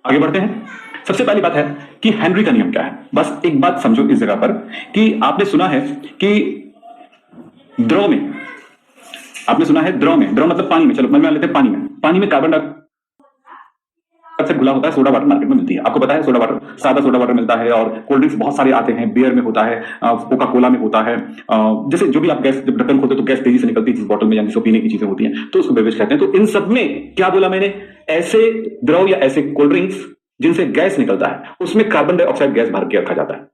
आगे बढ़ते हैं। सबसे पहली बात है कि हेनरी का नियम क्या है। बस एक बात समझो इस जगह पर कि आपने सुना है कि द्रव में, आपने सुना है द्रव में, द्रव मतलब पानी में, चलो मान लेते हैं पानी में कार्बन डाइऑक्साइड घुला होता है। सोडा वाटर मार्केट में मिलती है, आपको पता है सोडा वाटर, सादा सोडा वाटर मिलता है और कोल्ड ड्रिंक्स बहुत सारे आते हैं, बियर में होता है, कोका कोला में होता है, जैसे जो भी आप गैस जब ढक्कन खोलते हो तो गैस तेजी से निकलती है जिस बोतल में, यानी जिसको पीने की चीजें होती हैं तो उसको बेवरेज कहते हैं। तो इन सब में क्या बोला मैंने, ऐसे द्रव या ऐसे कोल्ड ड्रिंक्स जिनसे गैस निकलता है उसमें कार्बन डाइऑक्साइड गैस भर के रखा जाता है।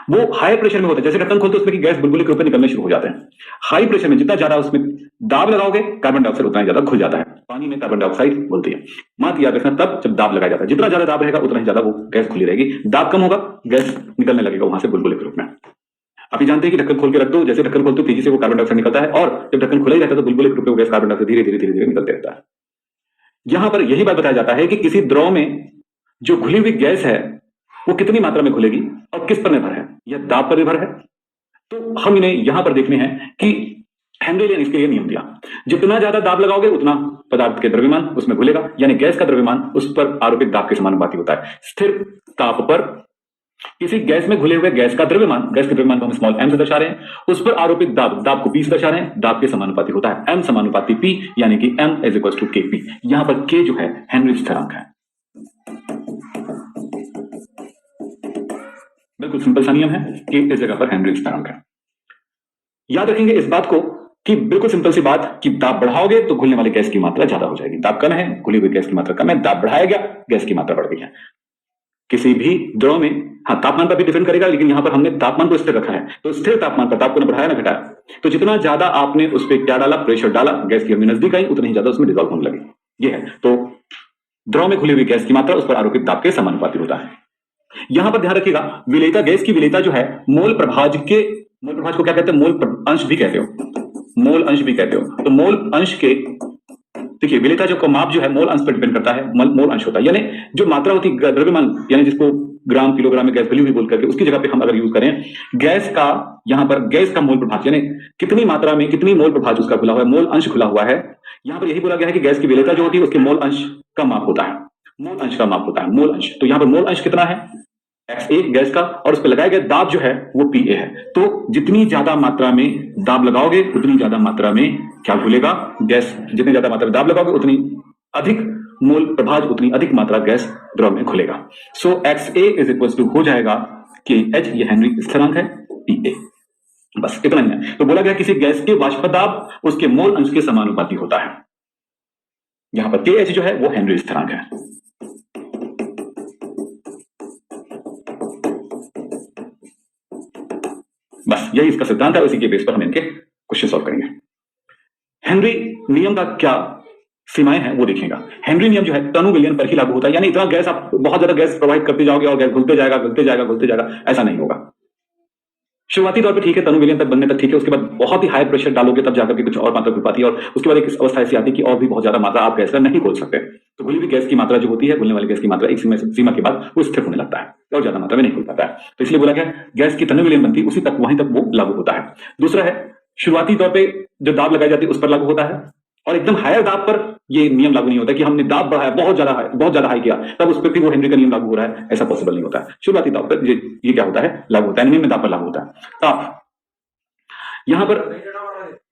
वो हाई प्रेशर में होता है, जैसे ढक्कन खोलते उसमें की गैस बुलबुले के ऊपर निकलने शुरू हो जाते हैं। हाई प्रेशर में जितना ज्यादा उसमें दाब लगाओगे कार्बन डाइऑक्साइड उतना ही ज्यादा घुल जाता है। पानी में कार्बन डाइऑक्साइड घुलती है, मात्र याद रखना तब जब दाब लगाया जाता है। जितना ज्यादा दाब रहेगा उतना ही ज्यादा वो गैस खुली रहेगी, दाब कम होगा गैस निकलने लगेगा वहां से बुलबुले के रूप में। आप ही जानते हैं कि ढक्कन खोल के रख दो, जैसे ढक्कन खोलते हो तेजी से वो कार्बन डाइऑक्साइड निकलता है और जब ढक्कन खुला ही रहता है तो बुलबुले के रूप में वो गैस कार्बन डाइऑक्साइड धीरे धीरे धीरे धीरे निकलते रहता है। यहां पर यही बात बताया जाता है कि किसी द्रव में जो घुली हुई गैस है वो कितनी मात्रा में घुलेगी और किस पर निर्भर है, यह दाब पर निर्भर है। तो हम इन्हें यहां पर देखने हैं कि हेनरी ने इसके लिए नियम दिया, जितना ज्यादा दाब लगाओगे उतना पदार्थ के द्रव्यमान उसमें घुलेगा, यानी गैस का द्रव्यमान उस पर आरोपित दाब के समानुपाती होता है। स्थिर ताप पर किसी गैस में घुले हुए गैस का द्रव्यमान, गैस के द्रव्यमान को हम स्मॉल एम से दर्शा रहे हैं, उस पर आरोपित दाब, दाब को पी से दर्शा रहे हैं, दाब के समानुपाती होता है एम समानुपाती पी, यानी कि एम इज इक्वल टू के पी। यहां पर के जो है हेनरी स्थिरांक है। बिल्कुल सिंपल सा नियम है कि इस जगह पर हेनरी स्थिरांक है। याद रखेंगे इस बात को कि बिल्कुल सिंपल सी बात कि दाब बढ़ाओगे तो घुलने वाली गैस की मात्रा ज्यादा हो जाएगी, दाब कम है घुली हुई गैस की मात्रा कम है, दाब बढ़ाया गया गैस की मात्रा बढ़ गई है। किसी भी द्रव में हाँ तापमान पर भी डिपेंड करेगा, लेकिन यहां पर हमने तापमान को स्थिर रखा है, तो स्थिर तापमान पर ताप को न बढ़ाया ना घटाया, तो जितना ज्यादा आपने उस पर क्या डाला, प्रेशर डाला, गैस की हमने नजदीक आई उतनी ही ज्यादा उसमें डिजॉल्व होने लगी। ये है, तो द्रव में घुली हुई गैस की मात्रा उस पर आरोपित दाब के समानुपाती होता है। यहां पर ध्यान रखिएगा विलेयता, गैस की विलेयता जो है मोल प्रभाज के, मोल प्रभाज को क्या कहते हैं, मोल अंश भी कहते हो, मोल अंश भी कहते हो। तो मोल अंश के, देखिए विलेयता जो का माप जो है मोल अंश पर डिपेंड करता है, मोल अंश होता है, यानी जो मात्रा होती है द्रव्यमान, यानी जिसको ग्राम किलोग्राम में गैस भली हुई बोल करके उसकी जगह पे हम अगर यूज करें गैस का, यहां पर गैस का मोल प्रभाज यानी कितनी मात्रा में कितनी मोल प्रभाज उसका खुला हुआ है, मोल अंश खुला हुआ है। यहां पर यही बोला गया है कि गैस की विलेयता जो होती है उसके मोल अंश का माप होता है, मोल अंश का माप होता है, मोल अंश। तो यहां पर मोल अंश कितना है, XA गैस का, और उस पर लगाया गया दाब जो है वो PA है। तो जितनी ज्यादा मात्रा में दाब लगाओगे उतनी ज्यादा मात्रा में क्या घुलेगा गैस, जितनी ज्यादा मात्रा में दाब लगाओगे उतनी अधिक मोल प्रभाज, उतनी अधिक मात्रा गैस द्रव में घुलेगा। सो XA इज इक्वल टू हो जाएगा KH, ये हेनरी स्थिरांक है, PA। बस इतना ही है। तो बोला गया किसी गैस के वाष्प दाब उसके मोल अंश के समानुपाती होता है। यहां पर KH जो है वो हेनरी स्थिरांक है। बस यही इसका सिद्धांत है, उसी के बेस पर हम इनके क्वेश्चन सॉल्व करेंगे। हेनरी नियम का क्या सीमाएं हैं वो देखिएगा। हेनरी नियम जो है टन मिलियन पर ही लागू होता है, यानी इतना गैस आप बहुत ज्यादा गैस प्रोवाइड करते जाओगे और गैस घुलते जाएगा घुलते जाएगा घुलते जाएगा, ऐसा नहीं होगा। शुरुआती तौर पे ठीक है, टन मिलियन तक बनने तक ठीक है, उसके बाद बहुत ही हाई प्रेशर डालोगे तब जाकर के कुछ और मात्रा घुल पाती है, और उसके बाद एक अवस्था ऐसी आती है कि और भी बहुत ज्यादा मात्रा आप गैस का नहीं घोल सकते। तो घुली हुई गैस की मात्रा जो होती है, घुलने वाली गैस की मात्रा एक सीमा के बाद वो स्थिर होने लगता है और ज्यादा मात्रा में नहीं घुल पाता है। तो इसलिए बोला गया गैस की टन मिलियन बनती है उसी तक, वहीं तक वो लागू होता है। दूसरा है शुरुआती तौर पर जो दाब लगाई जाती है उस पर लागू होता है, और एकदम हायर दाब पर ये नियम लागू नहीं होता कि हमने दाब बढ़ाया बहुत ज्यादा हाई किया तब उस पर फिर वो हेनरी का नियम लागू हो रहा है, ऐसा पॉसिबल नहीं होता है। शुरुआती दाब पर ये क्या होता है, लागू होता है, निम्न दाब पर लागू होता है। ताप, यहां पर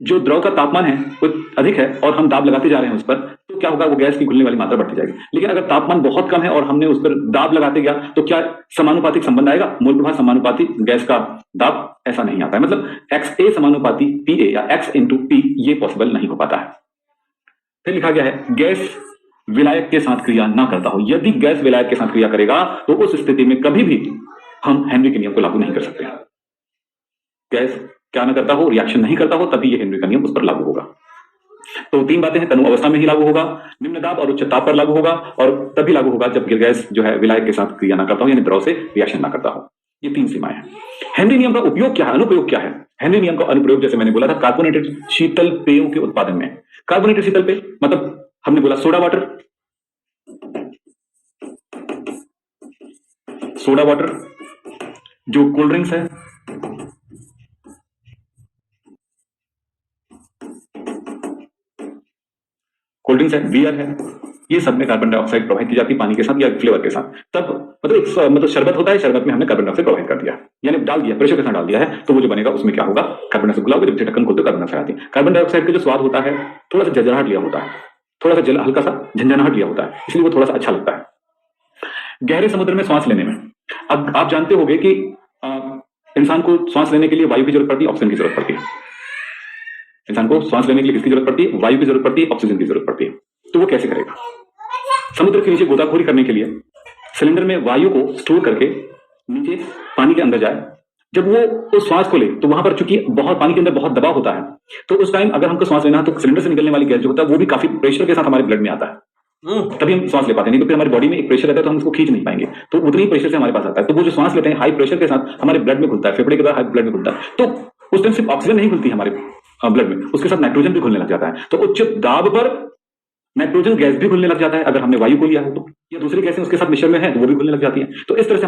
जो द्रव का तापमान है वो अधिक है और हम दाब लगाते जा रहे हैं उस पर, तो क्या होगा, वो गैस की घुलने वाली मात्रा बढ़ती जाएगी। लेकिन अगर तापमान बहुत कम है और हमने उस पर दाब लगाते गया तो क्या समानुपातिक संबंध आएगा, मोल प्रभाव समानुपाती गैस का दाब, ऐसा नहीं आता है। मतलब XA समानुपाती PA या X इंटू P ये पॉसिबल नहीं हो पाता है। फिर लिखा गया है गैस विलायक के साथ क्रिया ना करता हो। यदि गैस विलायक के साथ क्रिया करेगा तो उस स्थिति में कभी भी हम हेनरी के नियम को लागू नहीं कर सकते। गैस क्या ना करता हो, रिएक्शन नहीं करता हो, तभी ये हेनरी का नियम उस पर लागू होगा। तो तीन बातें हैं, तनु अवस्था में ही लागू होगा, निम्न दाब और उच्च ताप पर लागू होगा, और तभी लागू होगा जब गैस जो है विलायक के साथ क्रिया ना करता हो, यानी द्रव से रिएक्शन ना करता हो। ये तीन सीमाएं हैं। हेनरी नियम का उपयोग क्या है, अनुप्रयोग क्या है। हेनरी नियम का अनुप्रयोग जैसे मैंने बोला था कार्बोनेटेड शीतल पेयों के उत्पादन में। कार्बोनेटेड शीतल पेय मतलब हमने बोला सोडा वाटर, सोडा वाटर जो कोल्ड ड्रिंक्स है, कोल्ड ड्रिंक्स है, बियर है, ये सब में कार्बन डाइऑक्साइड प्रोवाइड की जाती है पानी के साथ या फ्लेवर के साथ। तब मतलब शरबत होता है, शरबत में हमने कार्बन डाइऑक्साइड प्रोवाइड कर दिया, यानी डाल दिया, प्रेशर के साथ डाल दिया है, तो वो जो बनेगा उसमें क्या होगा, कार्बन डाइऑक्साइड गुलाब जब ढक्कन खोलते कार्बन डाइऑक्साइड आती है। कार्बन डाइऑक्साइड का जो स्वाद होता है थोड़ा सा झंझनाहट लिया होता है, थोड़ा सा हल्का सा झंझनाहट लिया होता है, इसलिए वो थोड़ा सा अच्छा लगता है। गहरे समुद्र में सांस लेने में अब आप जानते होंगे कि इंसान को सांस लेने के लिए वायु की जरूरत पड़ती है, ऑक्सीजन की जरूरत पड़ती है। इंसान को सांस लेने के लिए किसकी जरूरत पड़ती है, वायु की जरूरत पड़ती है, ऑक्सीजन की जरूरत पड़ती है। तो वो कैसे करेगा, समुद्र के नीचे गोताखोरी करने के लिए सिलेंडर में वायु को स्टोर करके नीचे पानी के अंदर जाए, जब वो उस श्वास को ले तो वहां पर चूंकि बहुत पानी के अंदर बहुत दबाव होता है, तो उस टाइम अगर हमको श्वास लेना है तो सिलेंडर से निकलने वाली गैस जो होता है वो भी काफी प्रेशर के साथ हमारे ब्लड में आता है, तभी हम श्वास ले पाते हैं, नहीं तो फिर हमारी बॉडी में एक प्रेशर रहता है तो हम उसको खींच नहीं पाएंगे, तो उतनी ही प्रेशर से हमारे पास आता है। तो वो जो श्वास लेते हैं हाई प्रेशर के साथ हमारे ब्लड में घुलता है, फेफड़े के बाद हाई ब्लड में घुलता है, तो उस टाइम सिर्फ ऑक्सीजन नहीं घुलती हमारे ब्लड में, उसके साथ नाइट्रोजन भी घुलने लग जाता है। तो उच्च दाब पर नाइट्रोजन गैस भी घुलने लग जाता है अगर हमने वायु को लिया हो तो, या दूसरी गैसें उसके साथ मिश्रण में है तो वो भी घुलने लग जाती है। तो इस तरह से